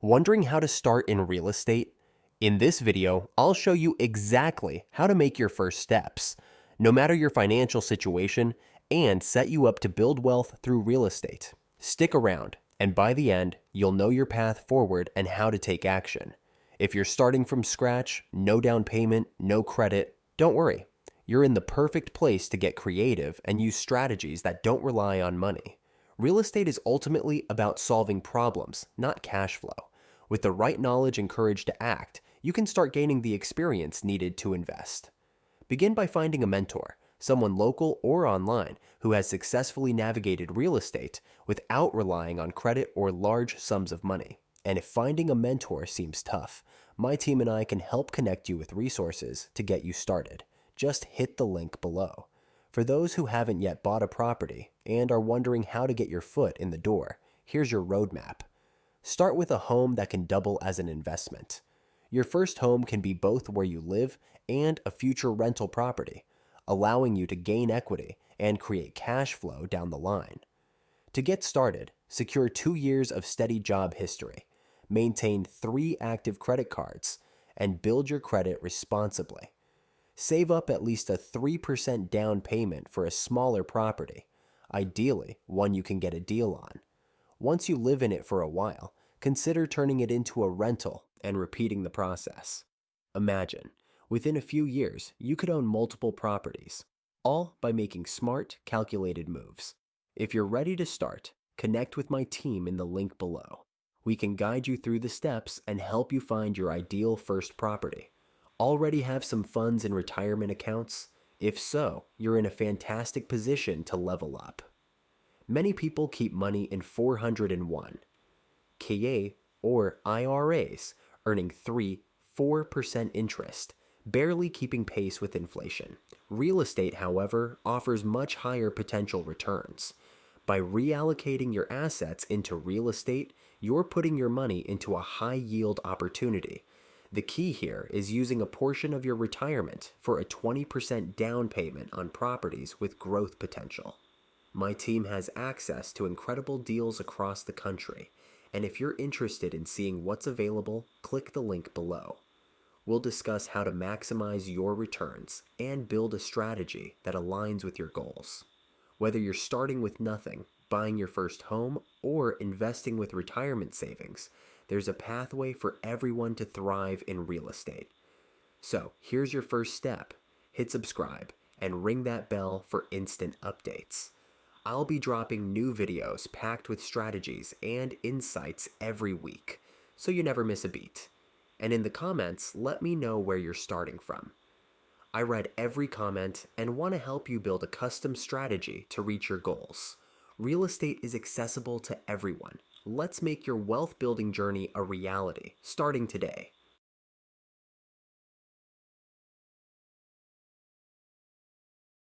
Wondering how to start in real estate? In this video, I'll show you exactly how to make your first steps, no matter your financial situation, and set you up to build wealth through real estate. Stick around, and by the end, you'll know your path forward and how to take action. If you're starting from scratch, no down payment, no credit, don't worry. You're in the perfect place to get creative and use strategies that don't rely on money. Real estate is ultimately about solving problems, not cash flow. With the right knowledge and courage to act, you can start gaining the experience needed to invest. Begin by finding a mentor, someone local or online, who has successfully navigated real estate without relying on credit or large sums of money. And if finding a mentor seems tough, my team and I can help connect you with resources to get you started. Just hit the link below. For those who haven't yet bought a property and are wondering how to get your foot in the door, here's your roadmap. Start with a home that can double as an investment. Your first home can be both where you live and a future rental property, allowing you to gain equity and create cash flow down the line. To get started, secure 2 years of steady job history, maintain 3 active credit cards, and build your credit responsibly. Save up at least a 3% down payment for a smaller property, ideally one you can get a deal on. Once you live in it for a while, consider turning it into a rental and repeating the process. Imagine, within a few years, you could own multiple properties, all by making smart, calculated moves. If you're ready to start, connect with my team in the link below. We can guide you through the steps and help you find your ideal first property. Already have some funds in retirement accounts? If so, you're in a fantastic position to level up. Many people keep money in 401k or IRAs, earning 3–4% interest, barely keeping pace with inflation. Real estate, however, offers much higher potential returns. By reallocating your assets into real estate, you're putting your money into a high-yield opportunity. The key here is using a portion of your retirement for a 20% down payment on properties with growth potential. My team has access to incredible deals across the country, and if you're interested in seeing what's available, click the link below. We'll discuss how to maximize your returns and build a strategy that aligns with your goals. Whether you're starting with nothing, buying your first home, or investing with retirement savings, there's a pathway for everyone to thrive in real estate. So here's your first step. Hit subscribe and ring that bell for instant updates. I'll be dropping new videos packed with strategies and insights every week, so you never miss a beat. And in the comments, let me know where you're starting from. I read every comment and want to help you build a custom strategy to reach your goals. Real estate is accessible to everyone. Let's make your wealth building journey a reality, starting today.